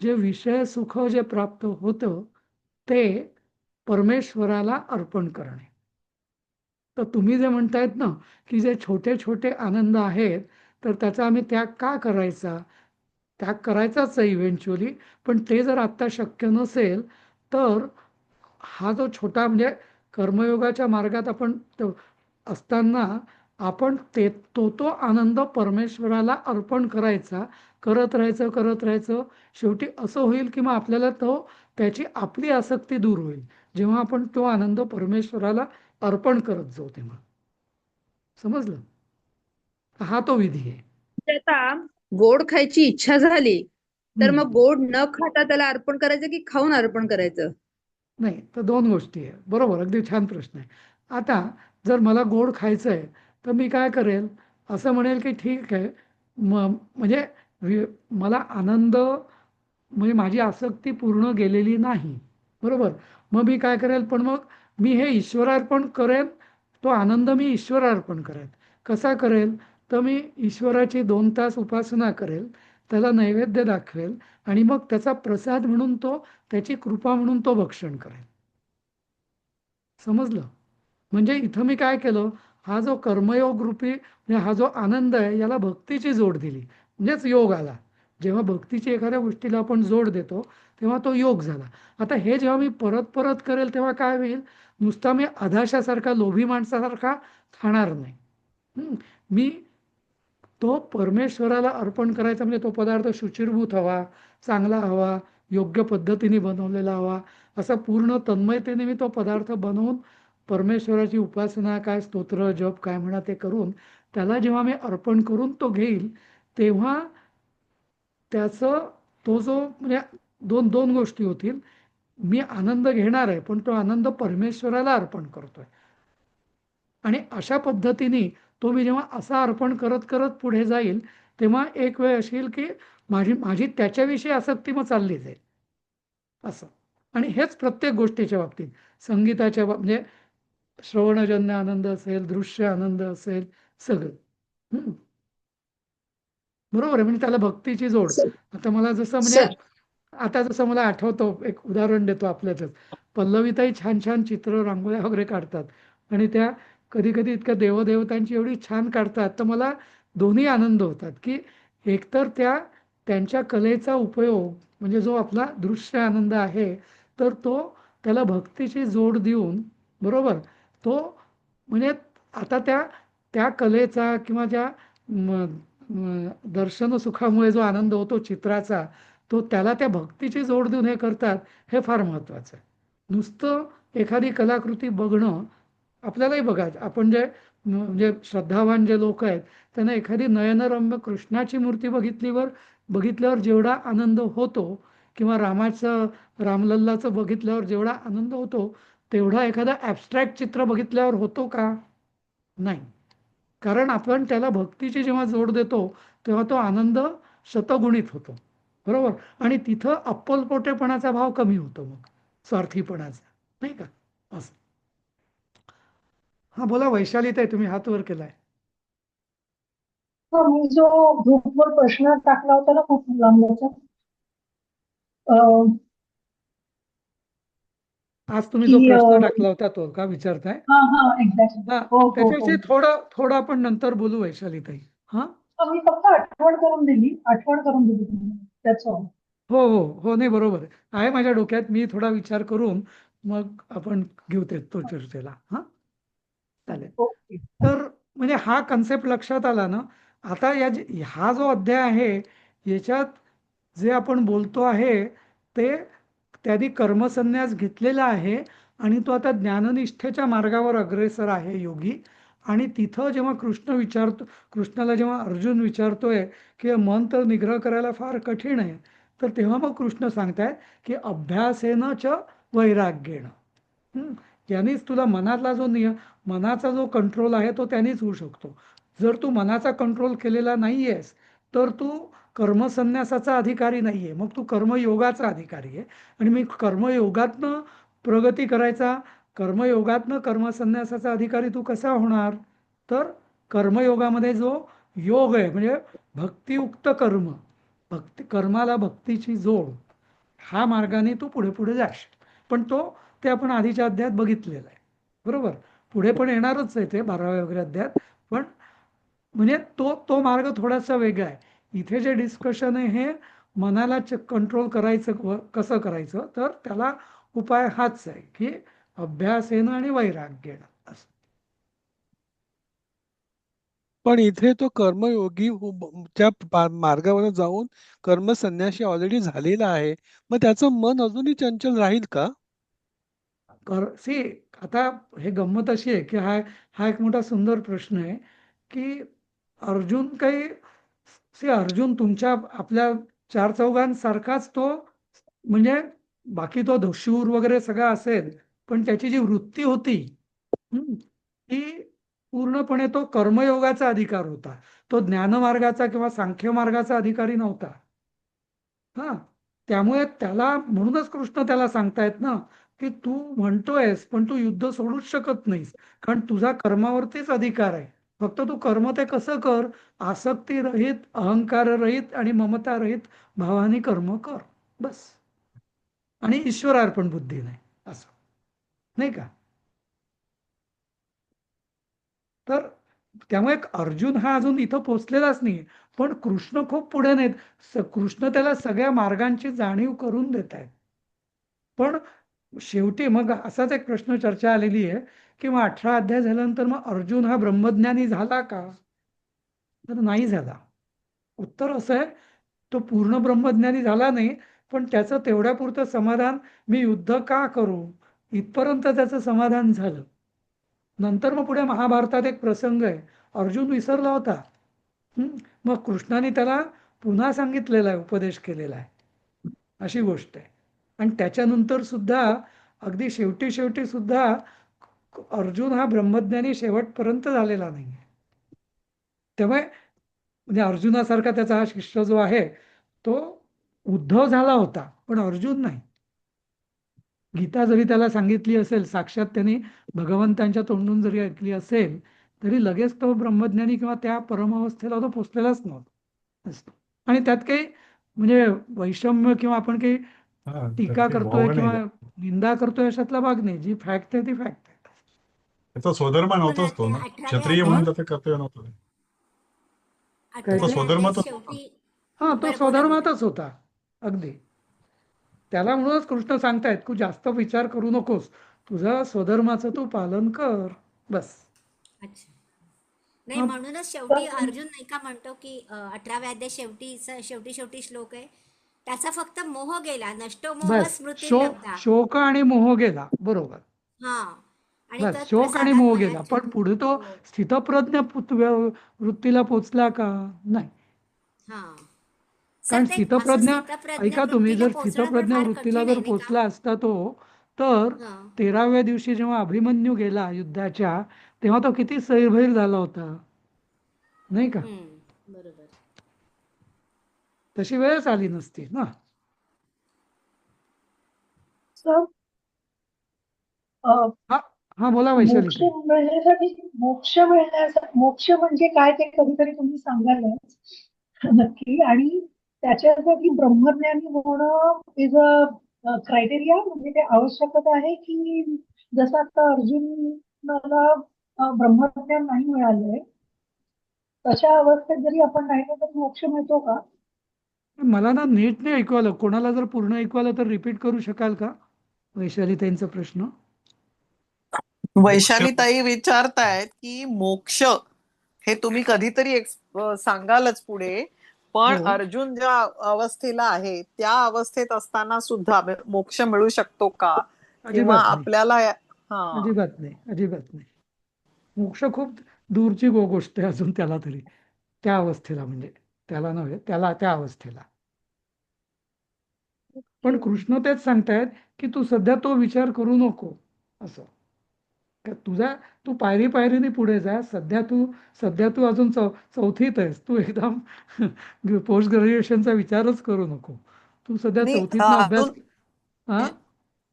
जे विषय सुख जे प्राप्त होतं ते परमेश्वराला अर्पण करणे. तर तुम्ही जे म्हणतायत ना की जे छोटे छोटे आनंद आहेत, तर त्याचा आम्ही त्याग का करायचा? त्याग करायचाच आहे इव्हेंच्युअली, पण ते जर आत्ता शक्य नसेल तर हा जो छोटा म्हणजे कर्मयोगाच्या मार्गात आपण असताना आपण तो आनंद परमेश्वराला अर्पण करायचा, करत राहायचं. शेवटी असं होईल की मग आपल्याला त्याची आपली आसक्ती दूर होईल जेव्हा आपण तो आनंद परमेश्वराला अर्पण करत जाऊ तेव्हा. समजलं? हा तो विधी आहे. म्हणजे आता गोड खायची इच्छा झाली तर हम्म. मग गोड न खाता त्याला अर्पण करायचं की खाऊन अर्पण करायचं? नाही, तर दोन गोष्टी आहे. बरोबर, अगदी छान प्रश्न आहे. आता जर मला गोड खायचं आहे तर मी काय करेल, असं म्हणेल की ठीक आहे, म्हणजे मला आनंद म्हणजे माझी आसक्ती पूर्ण गेलेली नाही, बरोबर. मग मी काय करेल, पण मग मी हे ईश्वरार्पण करेन, तो आनंद मी ईश्वरार्पण करेन. कसा करेल, तर मी ईश्वराची 2 तास उपासना करेल, त्याला नैवेद्य दाखवेल आणि मग त्याचा प्रसाद म्हणून त्याची कृपा म्हणून तो भक्षण करेल. समजलं? म्हणजे इथं मी काय केलं, हा जो कर्मयोग रूपी म्हणजे हा जो आनंद आहे याला भक्तीची जोड दिली, म्हणजेच योग आला. जेव्हा भक्तीची एखाद्या गोष्टीला आपण जोड देतो तेव्हा तो योग झाला. आता हे जेव्हा मी परत परत करेल तेव्हा काय होईल, नुसता मी अधाशासारखा लोभी माणसासारखा खाणार नाही. मी तो परमेश्वराला अर्पण करायचा, म्हणजे तो पदार्थ शुचिर्भूत हवा, चांगला हवा, योग्य पद्धतीने बनवलेला हवा, असा पूर्ण तन्मयतेने मी तो पदार्थ बनवून परमेश्वराची उपासना, काय स्तोत्र जप काय म्हणा ते करून त्याला जेव्हा मी अर्पण करून तो घेईल तेव्हा त्याचं तो जो म्हणजे दोन गोष्टी होतील. मी आनंद घेणार आहे पण तो आनंद परमेश्वराला अर्पण करतोय आणि अशा पद्धतीने तो मी जेव्हा असा अर्पण करत करत पुढे जाईल तेव्हा एक वेळ असेल की माझी त्याच्याविषयी आसक्ती मग चालली जाईल असं. आणि हेच प्रत्येक गोष्टीच्या बाबतीत, संगीताच्या म्हणजे श्रवणजन्य आनंद असेल, दृश्य आनंद असेल, सगळं. बरोबर आहे, म्हणजे त्याला भक्तीची जोड. आता मला जसं म्हणजे आता जसं मला आठवतं, एक उदाहरण देतो आपल्यातच. पल्लवीताई छान छान चित्र रांगोळ्या वगैरे काढतात आणि त्या कधी कधी इतक्या देवदेवतांची एवढी छान काढतात, तर मला दोन्ही आनंद होतात की एकतर त्यांच्या कलेचा उपयोग म्हणजे जो आपला दृश्य आनंद आहे तर त्याला भक्तीची जोड देऊन, बरोबर, तो म्हणजे आता त्या कलेचा किंवा ज्या दर्शन सुखामुळे जो आनंद होतो चित्राचा, त्याला त्या भक्तीची जोड देऊन हे करतात, हे फार महत्वाचं आहे. नुसतं एखादी कलाकृती बघणं, आपल्यालाही बघायचं, आपण जे म्हणजे श्रद्धावान जे लोक आहेत त्यांना एखादी नयनरम्य कृष्णाची मूर्ती बघितल्यावर जेवढा आनंद होतो किंवा रामलल्लाचं बघितल्यावर जेवढा आनंद होतो तेवढा एखादा ॲबस्ट्रॅक्ट चित्र बघितल्यावर होतो का? नाही. कारण आपण त्याला भक्तीची जेव्हा जोड देतो तेव्हा तो आनंद शतगुणित होतो, बरोबर. आणि तिथं अप्पलपोटेपणाचा भाव कमी होतो, मग स्वार्थीपणाचा, नाही का? असं. हा बोला वैशालीताई, तुम्ही हात वर केलाय. मी जो ग्रुपवर प्रश्न टाकला होता ना खूप लांबचा, आज तुम्ही जो प्रश्न टाकला होता तो का विचारताय? एक्झॅक्टली. हा, त्याच्याविषयी थोडं आपण नंतर बोलू वैशालीताई. हा, मी फक्त आठवण करून दिली तुम्ही, त्याच. हो हो हो, नाही बरोबर आहे माझ्या डोक्यात. मी थोडा विचार करून मग आपण घेऊ तो चर्चेला. हा, चालेल. तर म्हणजे हा कन्सेप्ट लक्षात आला ना. आता हा जो अध्याय आहे याच्यात जे आपण बोलतो आहे ते त्यांनी कर्मसन्यास घेतलेला आहे आणि तो आता ज्ञाननिष्ठेच्या मार्गावर अग्रेसर आहे योगी. आणि तिथं जेव्हा कृष्णाला जेव्हा अर्जुन विचारतोय की मन तर निग्रह करायला फार कठीण आहे, तर तेव्हा मग कृष्ण सांगतायत की अभ्यासेन च वैराग्येण. त्यांनीच तुला मनाचा जो कंट्रोल आहे तो त्यांनीच होऊ शकतो. जर तू मनाचा कंट्रोल केलेला नाहीयेस तर तू कर्मसन्यासाचा अधिकारी नाहीये, मग तू कर्मयोगाचा अधिकारी आहे. आणि मी कर्मयोगातनं प्रगती करायचा, कर्मयोगातनं कर्मसन्यासाचा अधिकारी तू कसा होणार? तर कर्मयोगामध्ये जो योग आहे म्हणजे भक्तियुक्त कर्माला भक्तीची जोड, हा मार्गाने तू पुढे पुढे जाशील. पण ते आपण आधीच्या अध्यायात बघितलेलं आहे, बरोबर. पुढे पण येणारच आहे ते 12व्या वगैरे अध्यायात, पण म्हणजे तो मार्ग थोडासा वेगळा आहे. इथे जे डिस्कशन आहे हे मनाला कंट्रोल करायचं कसं करायचं, तर त्याला उपाय हाच आहे की अभ्यासेनं आणि वैराग्येनं असं. पण इथे तो कर्मयोगी त्या मार्गावर जाऊन कर्मसन्यासी ऑलरेडी झालेला आहे, मग त्याचं मन अजूनही चंचल राहील का? सी आता हे गंमत अशी आहे की हा एक मोठा सुंदर प्रश्न आहे की अर्जुन काही अर्जुन तुमच्या आपल्या चार चौघांसारखाच तो म्हणजे बाकी तो शूर वगैरे सगळा असेल, पण त्याची जी वृत्ती होती ती पूर्णपणे तो कर्मयोगाचा अधिकार होता. तो ज्ञानमार्गाचा किंवा सांख्य मार्गाचा अधिकारी नव्हता. हा त्यामुळे त्याला म्हणूनच कृष्ण त्याला सांगतायत ना की तू म्हणतोयस पण तू युद्ध सोडूच शकत नाहीस, कारण तुझा कर्मावरतीच अधिकार आहे. फक्त तू कर्म ते कसं कर, आसक्ती रहित, अहंकार रहित आणि ममता रहित भावाने कर्म कर बस. आणि ईश्वरार्पण बुद्धीने असं, नाही का? तर त्यामुळे अर्जुन हा अजून इथं पोचलेलाच नाही, पण कृष्ण खूप पुढे नाहीत. कृष्ण त्याला सगळ्या मार्गांची जाणीव करून देत आहेत. पण शेवटी मग असाच एक प्रश्न चर्चा आलेली आहे की मग 18 अध्याय झाल्यानंतर मग अर्जुन हा ब्रह्मज्ञानी झाला का? तर नाही झाला. उत्तर असं आहे, तो पूर्ण ब्रह्मज्ञानी झाला नाही, पण त्याचं तेवढ्यापुरतं समाधान, मी युद्ध का करू, इथपर्यंत त्याचं समाधान झालं. नंतर मग पुढे महाभारतात एक प्रसंग आहे, अर्जुन विसरला होता. मग कृष्णाने त्याला पुन्हा सांगितलेला आहे, उपदेश केलेला आहे, अशी गोष्ट आहे. आणि त्याच्यानंतर सुद्धा अगदी शेवटी शेवटी सुद्धा अर्जुन हा ब्रह्मज्ञानी शेवटपर्यंत झालेला नाही. त्यामुळे म्हणजे अर्जुनासारखा त्याचा हा शिष्य जो आहे तो उद्धव झाला होता, पण अर्जुन नाही. गीता जरी त्याला सांगितली असेल, साक्षात त्यांनी भगवंतांच्या तोंडून जरी ऐकली असेल, तरी लगेच तो ब्रह्मज्ञानी किंवा त्या परमावस्थेला तो पोचलेलाच नव्हता. आणि त्यात काही म्हणजे वैषम्य किंवा आपण काही हा, टीका त्यात काही करतोय वावग किंवा नाही. निंदा करतोय अशातला भाग नाही. जी फॅक्ट आहे ती फॅक्ट आहे. त्याचा स्वधर्म हो ना, नव्हताच तो ते ना, 18व्या क्षत्रिय हा म्हणून त्याचं कर्तव्य नव्हतं. काय तो 18व्या ते स्वधर्म अध्यायात तो नव्हता. शेवटी हा तो बरं बोला बोला. स्वधर्मातच होता अगदी. त्याला म्हणूनच कृष्ण सांगतायत तू जास्त विचार करू नकोस, तुझा स्वधर्माचं तू पालन कर बस. अच्छा. नाही, हा, म्हणूनच शेवटी अर्जुन नाही का म्हणतो की 18व्या अध्याय शेवटी शेवटी श्लोक आहे, त्याचा फक्त मोह गेला, नष्टो मोह बस स्मृतिर्लब्धा. शोक आणि मोह गेला, बरोबर. हा, आणि बस तत् शोक आणि प्रसादात मोह मया गेला, पण पुढे तो हो. स्थितप्रज्ञ वृत्तीला पोचला का? नाही. हा सर, कारण ते असं स्थितप्रज्ञ, स्थितप्रज्ञ ऐका तुम्ही, वृत्तीला जर पोहोचणं तर स्थितप्रज्ञ फार वृत्तीला कठीण जर आहे नाही का? पोचला असता तो, तर हा. 13व्या दिवशी जेव्हा अभिमन्यू गेला युद्धाच्या, तेव्हा तो किती सैरभैर झाला होता, नाही का? बरोबर. तशी वेळच आली नसती ना. सर, हा हा बोला वैशाली मोक्ष ताई. मोक्ष म्हणजे काय ते कधीतरी तुम्ही सांगाल नक्की. आणि त्याच्यासाठी ब्रह्मज्ञानी होणं इज अ क्रायटेरिया, म्हणजे ते आवश्यकता आहे की जसं आता अर्जुनाला ब्रह्मज्ञान नाही मिळालंय, तशा अवस्थेत जरी आपण राहिलो तर मोक्ष मिळतो का? मला ना नीट नाही ऐकू आलं, कोणाला जर पूर्ण ऐकू आलं तर रिपीट करू शकाल का वैशाली ताईंचा प्रश्न? मोक्ष वैशालीताई विचारतायत की मोक्ष हे तुम्ही कधीतरी सांगालच पुढे, पण हो, अर्जुन ज्या अवस्थेला आहे त्या अवस्थेत असताना सुद्धा मोक्ष मिळू शकतो का, किंवा अजिबात नाही, आपल्याला हा अजिबात नाही, अजिबात नाही. मोक्ष खूप दूरची गोष्ट आहे अजून त्याला तरी, त्या अवस्थेला, म्हणजे त्याला नव्हे, त्याला त्या अवस्थेला. पण कृष्ण तेच सांगतायत की तू सध्या तो विचार करू नको असं. तू पायरी पायरीने पुढे जा. सध्या तू अजून चौथीत आहेस. तू एकदम पोस्ट ग्रॅज्युएशनचा विचारच करू नको. तू सध्या आणि चौथीतनं अभ्यास. अजून हा,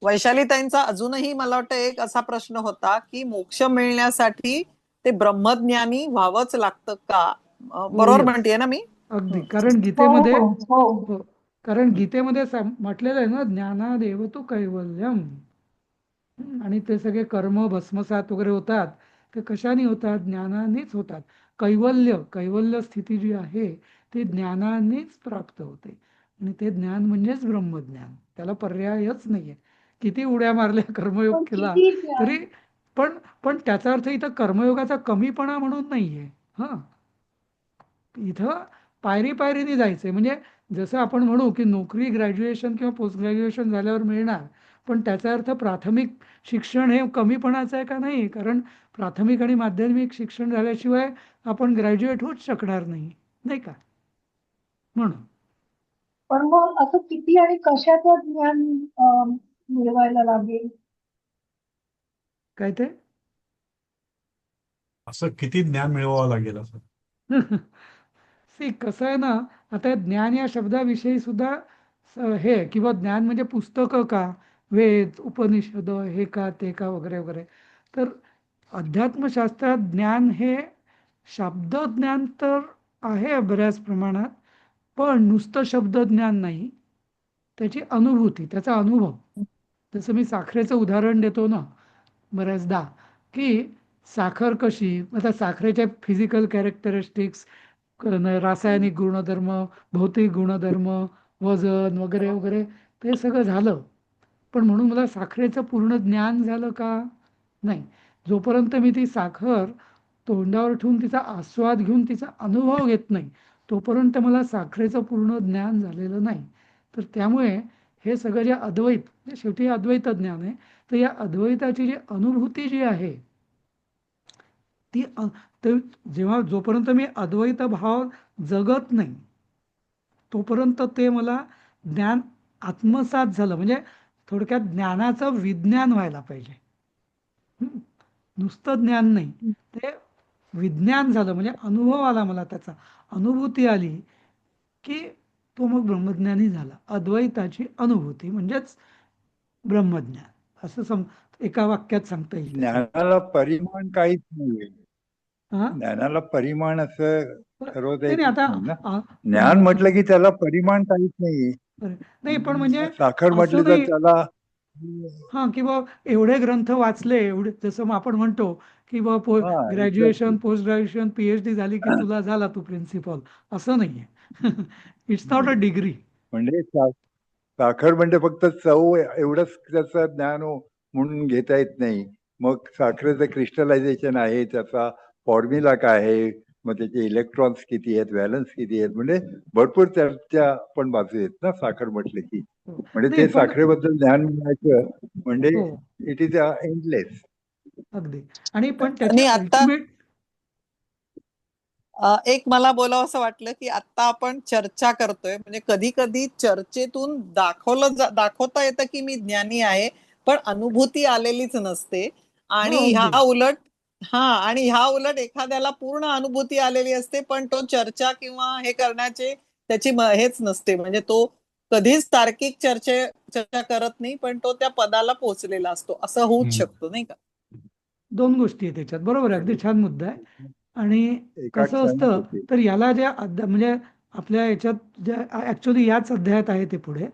वैशालीताईंचा अजूनही मला वाटतं एक असा प्रश्न होता की मोक्ष मिळण्यासाठी ते ब्रह्मज्ञानी व्हावंच लागतं का? हो, बरोबर येस, म्हणतेय ना मी? अगदी. कारण हो गीतेमध्ये, हो हो. हो, कारण गीतेमध्ये म्हटलेलं आहे ना, ज्ञानादेव तू कैवल्यम. आणि ते सगळे कर्म भस्मसात वगैरे होतात ते कशाने होतात? ज्ञानानेच होतात. कैवल्य स्थिती जी आहे ती ज्ञानानेच प्राप्त होते. आणि ते ज्ञान म्हणजेच ब्रह्मज्ञान, त्याला पर्यायच नाहीये. किती उड्या मारल्या, कर्मयोग पण केला किती ज्ञान तरी पण पण त्याचा अर्थ इथं कर्मयोगाचा कमीपणा म्हणून नाहीये. हा, इथं पायरी पायरीने जायचंय. म्हणजे जसं आपण म्हणू की नोकरी ग्रॅज्युएशन किंवा पोस्ट ग्रॅज्युएशन झाल्यावर मिळणार, पण त्याचा अर्थ प्राथमिक शिक्षण हे कमीपणाचं आहे का? नाही, कारण प्राथमिक आणि माध्यमिक शिक्षण झाल्याशिवाय आपण ग्रॅज्युएट होऊच शकणार नाही, नाही का? म्हणून पण मग असं किती आणि कशाचं ज्ञान मिळवायला लागेल? काय ते असं किती ज्ञान मिळवावं लागेल असं? सी कसं आहे ना, आता ज्ञान या शब्दाविषयी सुद्धा हे आहे, किंवा ज्ञान म्हणजे पुस्तकं का, वेद उपनिषद हे का ते का वगैरे वगैरे. तर अध्यात्मशास्त्रात ज्ञान हे शब्दज्ञान तर आहे बऱ्याच प्रमाणात, पण नुसतं शब्दज्ञान नाही, त्याची अनुभूती, त्याचा अनुभव. जसं मी साखरेचं उदाहरण देतो ना बऱ्याचदा, की साखर कशी, आता साखरेच्या फिजिकल कॅरेक्टरिस्टिक्स, रासायनिक गुणधर्म, भौतिक गुणधर्म, वजन वगैरे वगैरे, ते सगळं झालं. पण म्हणून मला साखरेचं पूर्ण ज्ञान झालं का? नाही. जोपर्यंत मी ती साखर तोंडावर ठेवून तिचा आस्वाद घेऊन तिचा अनुभव घेत नाही, तोपर्यंत मला साखरेचं पूर्ण ज्ञान झालेलं नाही. तर त्यामुळे हे सगळं जे अद्वैत, म्हणजे शेवटी अद्वैत ज्ञान आहे, तर या अद्वैताची जी अनुभूती जी आहे ती तर जेव्हा जोपर्यंत मी अद्वैत भाव जगत नाही, तोपर्यंत ते मला ज्ञान आत्मसात झालं. म्हणजे थोडक्यात ज्ञानाचं विज्ञान व्हायला पाहिजे. हं. नुसतं ज्ञान नाही, ते विज्ञान झालं, म्हणजे अनुभव आला, मला त्याचा अनुभूती आली, की तो मग ब्रह्मज्ञानी झाला. अद्वैताची अनुभूती म्हणजेच ब्रह्मज्ञान, असं एका वाक्यात सांगता येईल त्याचं. ज्ञानाला परिमाण काहीच नाहीये. हा, ज्ञानाला परिमाण असं ठरवता नाही येत नाही, आता नाही ना. आ- ज्ञान आ- म्हटलं की त्याला परिमाण काहीच नाहीये. नाही, पण म्हणजे साखर असं म्हटली तर नाही, त्याला हा, किंवा एवढे ग्रंथ वाचले, एवढे, जसं मग आपण म्हणतो की बा हा graduation exactly. Post graduation PhD झाली की तुला झाला तू प्रिन्सिपल, असं नाहीये. It's not a degree. म्हणजे साखर म्हणजे फक्त चव एवढंच त्याचं ज्ञान म्हणून घेता येत नाही. मग साखरेचं क्रिस्टलायझेशन आहे, त्याचा फॉर्म्युला काय आहे, मग त्याचे इलेक्ट्रॉन्स किती आहेत, व्हॅलन्स किती आहेत, म्हणजे भरपूर त्याच्या पण बाजू आहेत ना साखर म्हटलं की. म्हणजे नाही ते पण साखरेबद्दल ज्ञान मिळायचं म्हणजे हो, इट इज एंडलेस. अगदी. आणि पण त्याची आणि आता अल्टिमेट एक मला बोलावं असं वाटलं की आता आपण चर्चा करतोय, म्हणजे कधी कधी चर्चेतून दाखवता येतं की मी ज्ञानी आहे, पण अनुभूती आलेलीच नसते. आणि हो, अगदी. ह्या उलट एखाद्याला पूर्ण अनुभूती आलेली असते, पण तो चर्चा किंवा हे करण्याचे त्याची हेच नसते, म्हणजे तो कधीच तार्किक चर्चा करत नाही, पण तो त्या पदाला पोहोचलेला असतो. असं होऊच शकतो, नाही का? दोन गोष्टी आहेत त्याच्यात, बरोबर आहे, अगदी छान मुद्दा आहे. आणि एका कसं क्षणात असतं, होते. तर याला ज्या म्हणजे आपल्या याच्यात ज्या ॲक्च्युली याच अध्यायात आहे ते पुढे,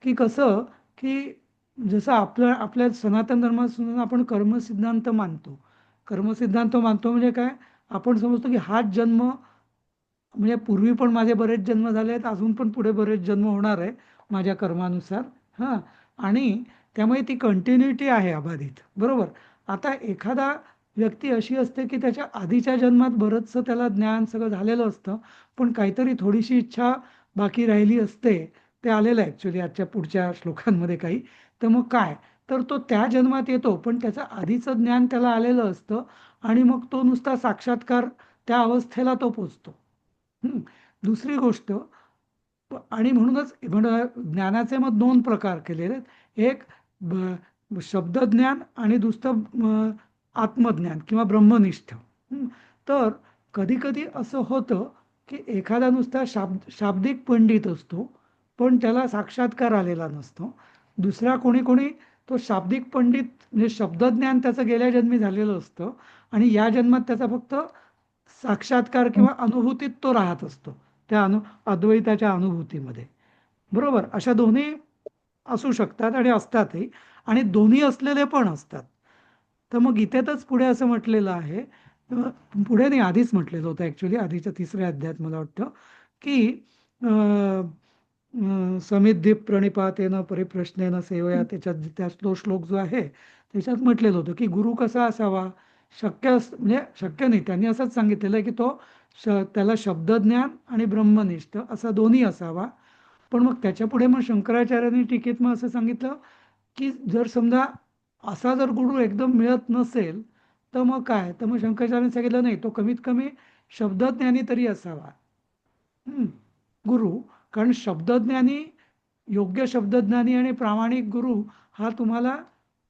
की कसं, की जसं आपल्या सनातन धर्मात सुद्धा आपण कर्मसिद्धांत मानतो. कर्मसिद्धांत मानतो म्हणजे काय, आपण समजतो की हाच जन्म, म्हणजे पूर्वी पण माझे बरेच जन्म झाले आहेत, अजून पण पुढे बरेच जन्म होणार आहे माझ्या कर्मानुसार. हां, आणि त्यामुळे ती कंटिन्युटी आहे अबाधित, बरोबर. आता एखादा व्यक्ती अशी असते की त्याच्या आधीच्या जन्मात बरंचसं त्याला ज्ञान सगळं झालेलं असतं, पण काहीतरी थोडीशी इच्छा बाकी राहिली असते. ते आलेलं आहे ॲक्च्युली आजच्या पुढच्या श्लोकांमध्ये काही. तर मग काय, तर तो त्या जन्मात येतो, पण त्याचं आधीचं ज्ञान त्याला आलेलं असतं, आणि मग तो नुसता साक्षात्कार, त्या अवस्थेला तो पोचतो. दुसरी गोष्ट, आणि म्हणूनच ज्ञानाचे मग दोन प्रकार केलेले आहेत. एक शब्दज्ञान आणि दुसरं आत्मज्ञान किंवा ब्रह्मनिष्ठ. तर कधी कधी असं होतं की एखादा नुसता शाब्दिक पंडित असतो, पण त्याला साक्षात्कार आलेला नसतो. दुसरा कोणी कोणी तो शाब्दिक पंडित, म्हणजे शब्दज्ञान त्याचं गेल्या जन्मी झालेलं असतं, आणि या जन्मात त्याचा फक्त साक्षात्कार किंवा अनुभूतीत तो राहत असतो, त्या अद्वैताच्या अनुभूतीमध्ये, बरोबर. अशा दोन्ही असू शकतात आणि असतातही, आणि दोन्ही असलेले पण असतात. तर मग गीतेतच पुढे असं म्हटलेलं आहे, पुढे नाही, आधीच म्हटलेलं होतं ॲक्च्युली, आधीच्या 3ऱ्या अध्यायात मला वाटतं, की समिद्धी प्रणिपातेन परिप्रश्नेन सेवया, त्याच्यात तो श्लोक जो आहे त्याच्यात म्हटलेलं होतं की गुरु कसा असावा. म्हणजे शक्य नाही, त्यांनी असंच सांगितलेलं आहे की तो त्याला शब्दज्ञान आणि ब्रह्मनिष्ठ असा दोन्ही असावा. पण मग त्याच्या पुढे मग शंकराचार्यांनी टीकेत मग असं सांगितलं की जर समजा असा जर गुरु एकदम मिळत नसेल तर मग काय, तर मग शंकराचार्यांनी सांगितलं नाही, तो कमीत कमी शब्दज्ञानी तरी असावा. गुरु, कारण शब्दज्ञानी, योग्य शब्दज्ञानी आणि प्रामाणिक गुरु हा तुम्हाला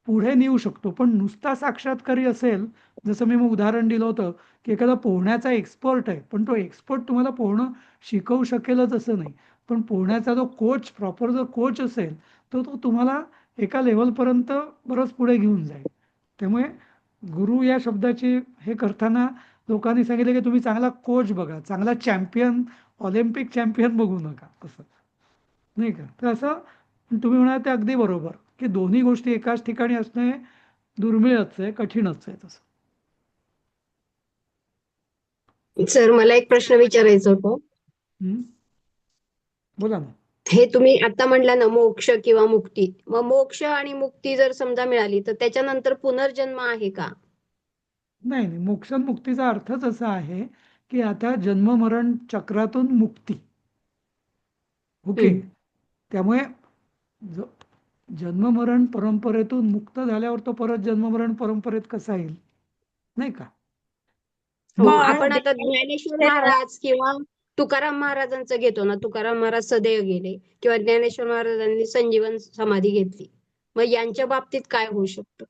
पुढे नेऊ शकतो. पण नुसता साक्षात्कारी असेल, जसं मी मग उदाहरण दिलं होतं की एखादा पोहण्याचा एक्सपर्ट आहे, पण तो एक्सपर्ट तुम्हाला पोहणं शिकवू शकेलच असं नाही. पण पोहण्याचा जो कोच, प्रॉपर जर कोच असेल तर तो तुम्हाला एका लेवलपर्यंत बरंच पुढे घेऊन जाईल. त्यामुळे गुरु या शब्दाची हे करताना लोकांनी सांगितलं की तुम्ही चांगला कोच बघा, चांगला चॅम्पियन, ऑलिम्पिक चॅम्पियन बघू नका, असं नाही का. तर असं तुम्ही म्हणाल ते अगदी बरोबर की दोन्ही गोष्टी एकाच ठिकाणी असणे दुर्मिळच आहे, कठीणच आहे. तसं सर, मला एक प्रश्न विचारायचा होता. बोला ना. हे तुम्ही आता म्हणला ना, मोक्ष किंवा मुक्ती. मग मोक्ष आणि मुक्ती जर समजा मिळाली तर त्याच्यानंतर पुनर्जन्म आहे का? नाही नाही, मोक्ष मुक्तीचा अर्थच असा आहे की आता जन्म मरण चक्रातून मुक्ती. ओके. त्यामुळे जन्म मरण परंपरेतून मुक्त झाल्यावर तो परत जन्म मरण परंपरेत कसा येईल, नाही का. हो, पण आपण आता ज्ञानेश्वर महाराज किंवा तुकाराम महाराजांचं घेतो ना, तुकाराम महाराज सदैव गेले किंवा ज्ञानेश्वर महाराजांनी संजीवन समाधी घेतली. मग यांच्या बाबतीत काय होऊ शकतं?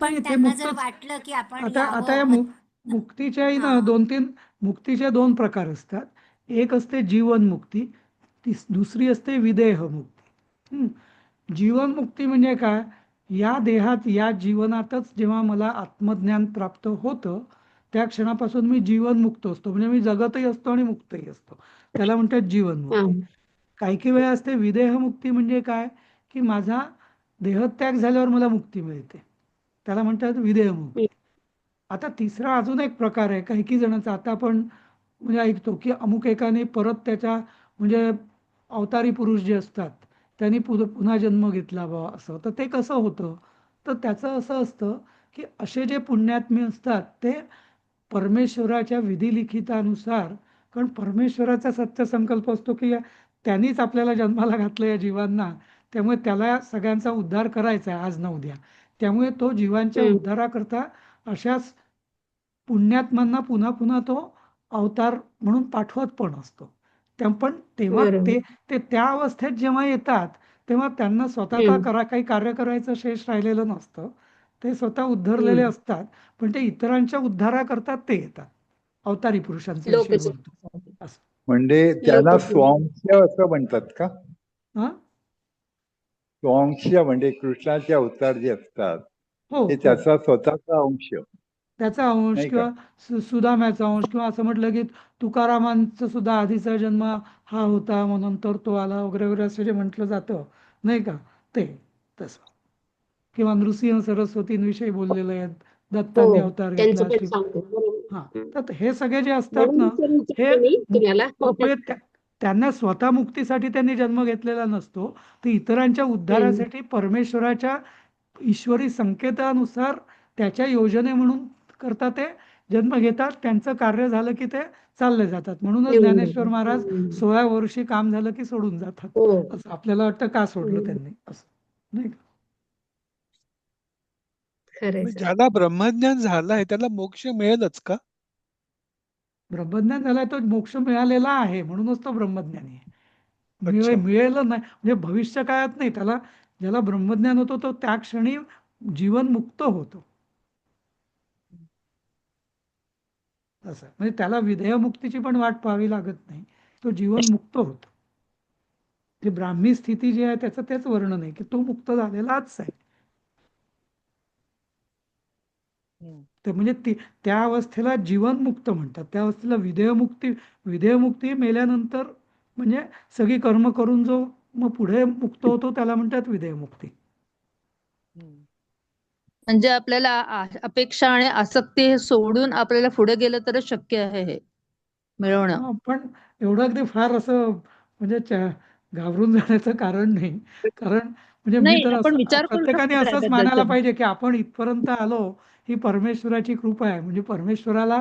पण ते त्यांना जर मुक्तच. वाटलं की आपण आता या यावं, मुक्तीच्याही ना हा. 2-3 मुक्तीचे 2 प्रकार असतात. एक असते जीवनमुक्ती, दुसरी असते विदेहमुक्ती. जीवनमुक्ती म्हणजे काय, या देहात, या जीवनातच जेव्हा मला आत्मज्ञान प्राप्त होतं त्या क्षणापासून मी जीवनमुक्त असतो. म्हणजे मी जगतही असतो आणि मुक्तही असतो. त्याला म्हणतात जीवनमुक्ती. काही काही वेळा असते विदेहमुक्ती, म्हणजे काय की माझा देहत्याग झाल्यावर मला मुक्ती मिळते, त्याला म्हणतात विदेहमुक्ती. आता तिसरा अजून एक प्रकार आहे काही काही जणांचा. आता आपण म्हणजे ऐकतो की अमुक एकाने परत त्याच्या म्हणजे अवतारी पुरुष जे असतात त्यांनी पुन्हा जन्म घेतला बा, असं. तर ते कसं होतं, तर त्याचं असं असतं की असे जे पुण्यात्मे असतात ते परमेश्वराच्या विधिलिखितानुसार, कारण परमेश्वराचा सत्य संकल्प असतो की त्यांनीच आपल्याला जन्माला घातलं या जीवांना, त्यामुळे त्याला सगळ्यांचा उद्धार करायचा आहे आज ना उद्या. त्यामुळे तो जीवांच्या उद्धाराकरता अशाच पुण्यात्म्यांना पुन्हा पुन्हा तो अवतार म्हणून पाठवत पण असतो. पण तेव्हा ते त्या अवस्थेत जेव्हा येतात तेव्हा त्यांना स्वतः काही कार्य करायचं शेष राहिलेलं नसतं. ते स्वतः उद्धरलेले असतात, पण ते इतरांच्या उद्धाराकरता ते येतात. अवतारी पुरुषांचा विषय बोलतो असं. म्हणजे त्यांना स्वांश असं म्हणतात का? स्वांश म्हणजे कृष्णाचे अवतार जे असतात ते त्याचा स्वतःचा अंश, त्याचा अंश किंवा सुदाम्याचा अंश, किंवा असं म्हटलं की तुकारामांचा सुद्धा आधीचा जन्म हा होता म्हणून तर तो आला वगैरे वगैरे असं जे म्हटलं जातं, नाही का, ते तसं. किंवा नृसिंह सरस्वतींविषयी बोललेलं आहे, दत्तांनी अवतार घेतला. हा, तर हे सगळे जे असतात ना, हे त्यांना स्वतः मुक्तीसाठी त्यांनी जन्म घेतलेला नसतो, ते इतरांच्या उद्धारासाठी परमेश्वराच्या ईश्वरी संकेतानुसार त्याच्या योजने म्हणून करता ते जन्म घेतात. त्यांचं कार्य झालं की ते चालले जातात. म्हणूनच ज्ञानेश्वर महाराज 16 वर्षी काम झालं की सोडून जातात. असं आपल्याला वाटतं का सोडलं त्यांनी, असं नाही का. ज्याला ब्रह्मज्ञान झालंय त्याला मोक्ष मिळेलच का? ब्रह्मज्ञान झालाय तो मोक्ष मिळालेला आहे, म्हणूनच तो ब्रह्मज्ञानी आहे. मिळेलं नाही म्हणजे भविष्य काळात नाही. त्याला, ज्याला ब्रह्मज्ञान होतो तो त्या क्षणी जीवन मुक्त होतो, असं. म्हणजे त्याला विधेयमुक्तीची पण वाट पाहावी लागत नाही, तो जीवन मुक्त होतो. जी ब्राह्मी स्थिती जी आहे त्याचं तेच वर्णन आहे की तो मुक्त झालेलाच आहे. ते म्हणजे त्या अवस्थेला जीवनमुक्त म्हणतात. त्या अवस्थेला विधेयमुक्ती मेल्यानंतर म्हणजे सगळी कर्म करून जो मग पुढे मुक्त होतो त्याला म्हणतात विधेयमुक्ती. म्हणजे आपल्याला अपेक्षा आणि आसक्ती हे सोडून आपल्याला पुढे गेलं तरच शक्य आहे हे मिळवणं. पण एवढं अगदी फार असं म्हणजे घाबरून जाण्याचं कारण नाही. कारण म्हणजे मी नाही, तर आपण असं विचार करू प्रत्येकाने शकतो असंच मानायला त्याबद्दलचं. पाहिजे, की आपण इथपर्यंत आलो ही परमेश्वराची कृपा आहे. म्हणजे परमेश्वराला